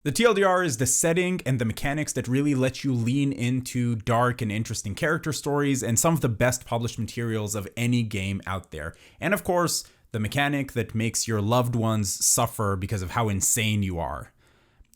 The TLDR is the setting and the mechanics that really let you lean into dark and interesting character stories and some of the best published materials of any game out there. And of course, the mechanic that makes your loved ones suffer because of how insane you are.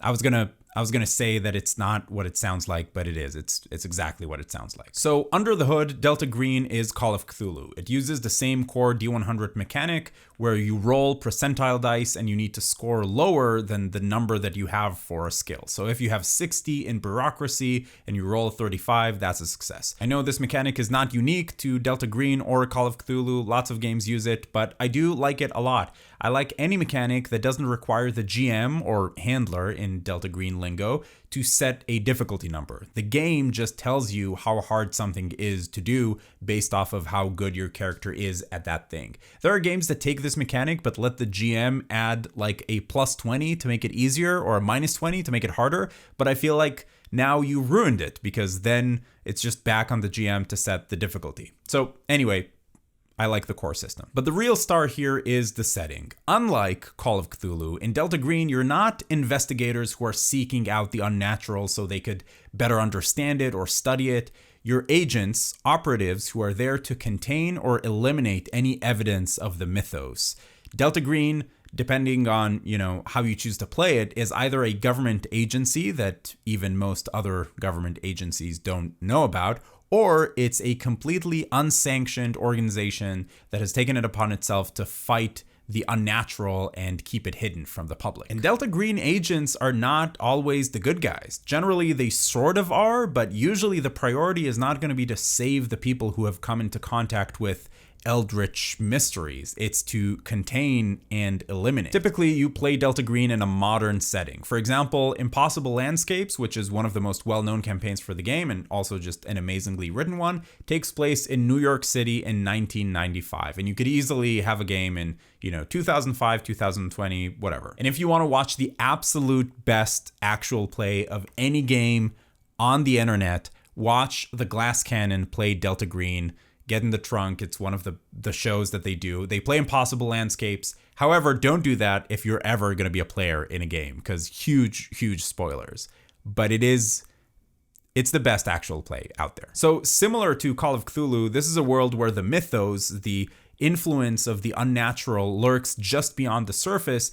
I was gonna say that it's not what it sounds like, but it is. It's exactly what it sounds like. So under the hood, Delta Green is Call of Cthulhu. It uses the same core D100 mechanic where you roll percentile dice and you need to score lower than the number that you have for a skill. So if you have 60 in bureaucracy and you roll a 35, that's a success. I know this mechanic is not unique to Delta Green or Call of Cthulhu. Lots of games use it, but I do like it a lot. I like any mechanic that doesn't require the GM or handler in Delta Green lingo to set a difficulty number. The game just tells you how hard something is to do based off of how good your character is at that thing. There are games that take this mechanic but let the GM add like a plus 20 to make it easier or a minus 20 to make it harder, but I feel like now you ruined it because then it's just back on the GM to set the difficulty. So anyway, I like the core system. But the real star here is the setting. Unlike Call of Cthulhu, in Delta Green, you're not investigators who are seeking out the unnatural so they could better understand it or study it. You're agents, operatives who are there to contain or eliminate any evidence of the mythos. Delta Green, depending on, how you choose to play it, is either a government agency that even most other government agencies don't know about, or it's a completely unsanctioned organization that has taken it upon itself to fight the unnatural and keep it hidden from the public. And Delta Green agents are not always the good guys. Generally, they sort of are, but usually the priority is not going to be to save the people who have come into contact with eldritch mysteries. It's to contain and eliminate. Typically, you play Delta Green in a modern setting. For example, Impossible Landscapes, which is one of the most well-known campaigns for the game and also just an amazingly written one, takes place in New York City in 1995. And you could easily have a game in, 2005, 2020, whatever. And if you want to watch the absolute best actual play of any game on the internet, watch the Glass Cannon play Delta Green. Get in the Trunk. It's one of the shows that they do. They play Impossible Landscapes. However, don't do that if you're ever going to be a player in a game, because huge spoilers. But it's the best actual play out there. So similar to Call of Cthulhu, this is a world where the mythos, the influence of the unnatural, lurks just beyond the surface,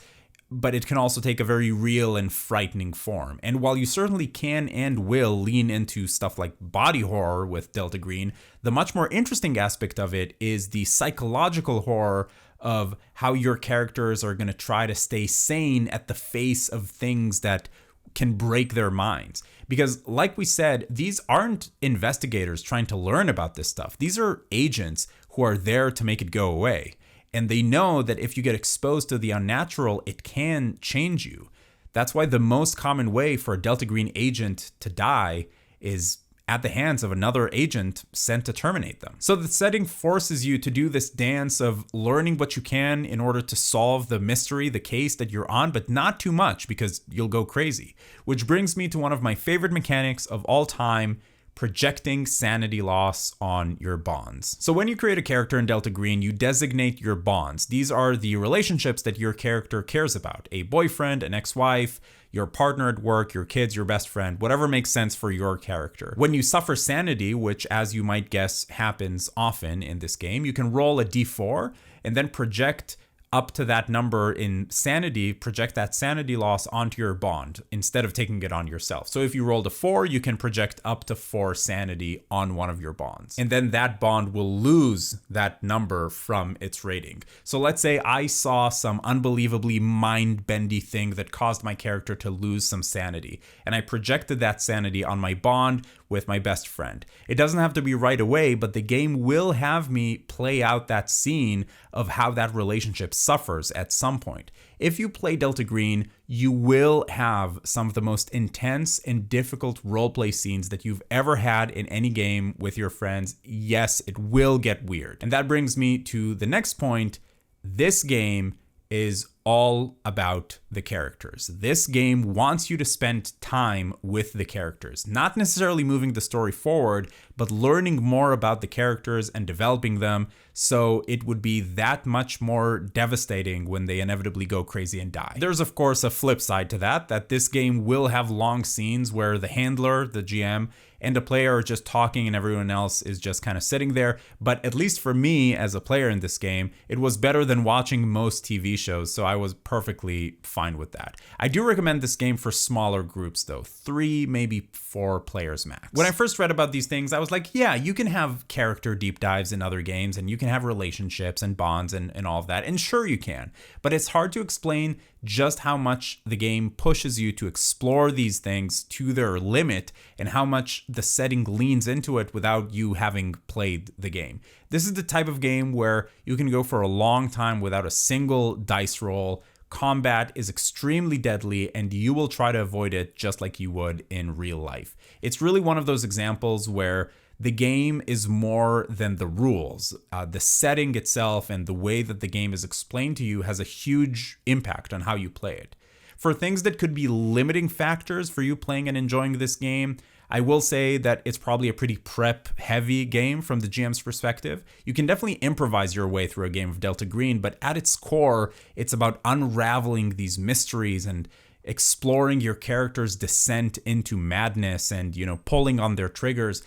but it can also take a very real and frightening form. And while you certainly can and will lean into stuff like body horror with Delta Green, the much more interesting aspect of it is the psychological horror of how your characters are going to try to stay sane at the face of things that can break their minds. Because like we said, these aren't investigators trying to learn about this stuff. These are agents who are there to make it go away. And they know that if you get exposed to the unnatural, it can change you. That's why the most common way for a Delta Green agent to die is at the hands of another agent sent to terminate them. So the setting forces you to do this dance of learning what you can in order to solve the mystery, the case that you're on, but not too much because you'll go crazy. Which brings me to one of my favorite mechanics of all time, projecting sanity loss on your bonds. So when you create a character in Delta Green, you designate your bonds. These are the relationships that your character cares about. A boyfriend, an ex-wife, your partner at work, your kids, your best friend, whatever makes sense for your character. When you suffer sanity, which as you might guess happens often in this game, you can roll a d4 and then project up to that number in sanity, project that sanity loss onto your bond instead of taking it on yourself. So if you rolled a 4, you can project up to 4 sanity on one of your bonds. And then that bond will lose that number from its rating. So let's say I saw some unbelievably mind-bendy thing that caused my character to lose some sanity, and I projected that sanity on my bond with my best friend. It doesn't have to be right away, but the game will have me play out that scene of how that relationship suffers at some point. If you play Delta Green, you will have some of the most intense and difficult roleplay scenes that you've ever had in any game with your friends. Yes, it will get weird. And that brings me to the next point. This game is all about the characters. This game wants you to spend time with the characters, not necessarily moving the story forward, but learning more about the characters and developing them, so it would be that much more devastating when they inevitably go crazy and die. There's of course a flip side to that this game will have long scenes where the handler, the GM, and a player are just talking and everyone else is just kind of sitting there. But at least for me as a player in this game, it was better than watching most TV shows, so I was perfectly fine with that. I do recommend this game for smaller groups though, 3, maybe 4 players max. When I first read about these things, I was like, yeah, you can have character deep dives in other games and you can have relationships and bonds and all of that, and sure you can, but it's hard to explain just how much the game pushes you to explore these things to their limit and how much the setting leans into it without you having played the game. This is the type of game where you can go for a long time without a single dice roll. Combat is extremely deadly and you will try to avoid it just like you would in real life. It's really one of those examples where the game is more than the rules. The setting itself and the way that the game is explained to you has a huge impact on how you play it. For things that could be limiting factors for you playing and enjoying this game, I will say that it's probably a pretty prep-heavy game from the GM's perspective. You can definitely improvise your way through a game of Delta Green, but at its core, it's about unraveling these mysteries and exploring your character's descent into madness and, pulling on their triggers.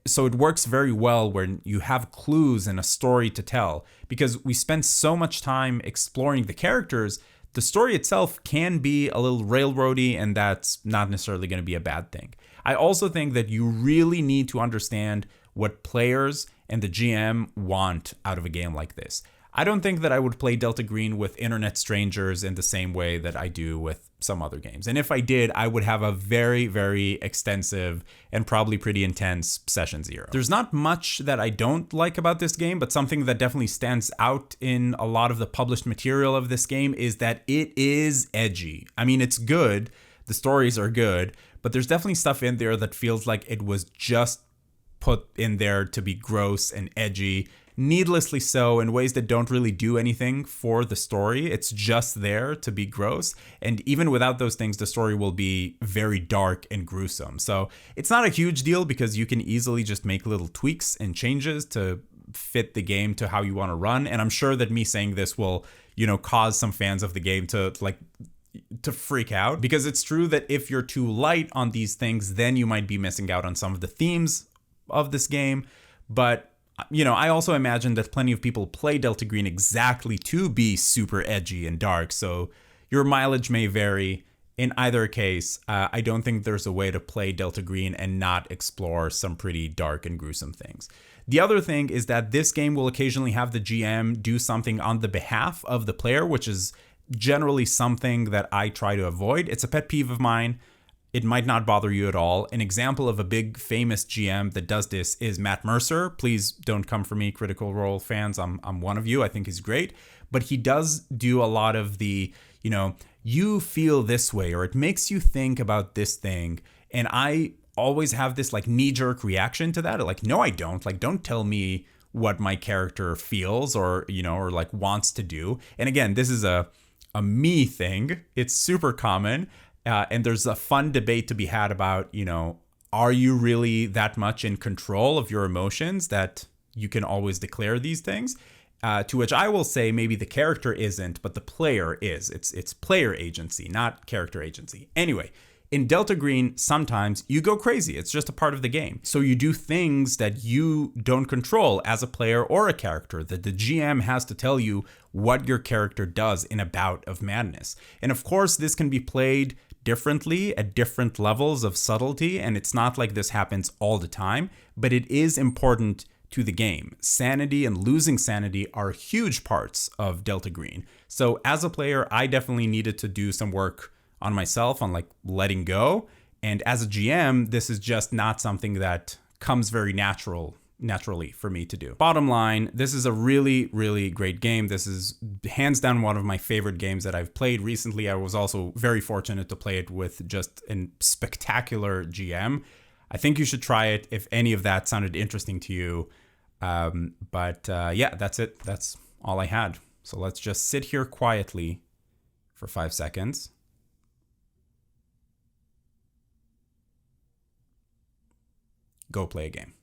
So it works very well when you have clues and a story to tell. Because we spend so much time exploring the characters, the story itself can be a little railroady, and that's not necessarily going to be a bad thing. I also think that you really need to understand what players and the GM want out of a game like this. I don't think that I would play Delta Green with internet strangers in the same way that I do with some other games. And if I did, I would have a very, very extensive and probably pretty intense session 0. There's not much that I don't like about this game, but something that definitely stands out in a lot of the published material of this game is that it is edgy. I mean, it's good. The stories are good, but there's definitely stuff in there that feels like it was just put in there to be gross and edgy, needlessly so, in ways that don't really do anything for the story. It's just there to be gross. And even without those things, the story will be very dark and gruesome. So it's not a huge deal because you can easily just make little tweaks and changes to fit the game to how you want to run. And I'm sure that me saying this will, cause some fans of the game to freak out, because it's true that if you're too light on these things, then you might be missing out on some of the themes of this game. But I also imagine that plenty of people play Delta Green exactly to be super edgy and dark, so your mileage may vary. In either case, I don't think there's a way to play Delta Green and not explore some pretty dark and gruesome things. The other thing is that this game will occasionally have the GM do something on the behalf of the player, which is generally something that I try to avoid. It's a pet peeve of mine. It might not bother you at all. An example of a big famous GM that does this is Matt Mercer. Please don't come for me, Critical Role fans. I'm one of you. I think he's great. But he does do a lot of the, you feel this way, or it makes you think about this thing. And I always have this knee-jerk reaction to that. No, I don't. Don't tell me what my character feels or wants to do. And again, this is a me thing. It's super common. And there's a fun debate to be had about, are you really that much in control of your emotions that you can always declare these things? To which I will say maybe the character isn't, but the player is. It's player agency, not character agency. Anyway, in Delta Green, sometimes you go crazy. It's just a part of the game. So you do things that you don't control as a player or a character, that the GM has to tell you what your character does in a bout of madness. And of course, this can be played differently at different levels of subtlety, and it's not like this happens all the time, but it is important to the game. Sanity and losing sanity are huge parts of Delta Green. So as a player, I definitely needed to do some work on myself on letting go. And as a GM, this is just not something that comes very naturally for me to do. Bottom line, this is a really, really great game. This is hands down one of my favorite games that I've played recently. I was also very fortunate to play it with just a spectacular GM. I think you should try it if any of that sounded interesting to you. Yeah, that's it. That's all I had. So let's just sit here quietly for 5 seconds. Go play a game.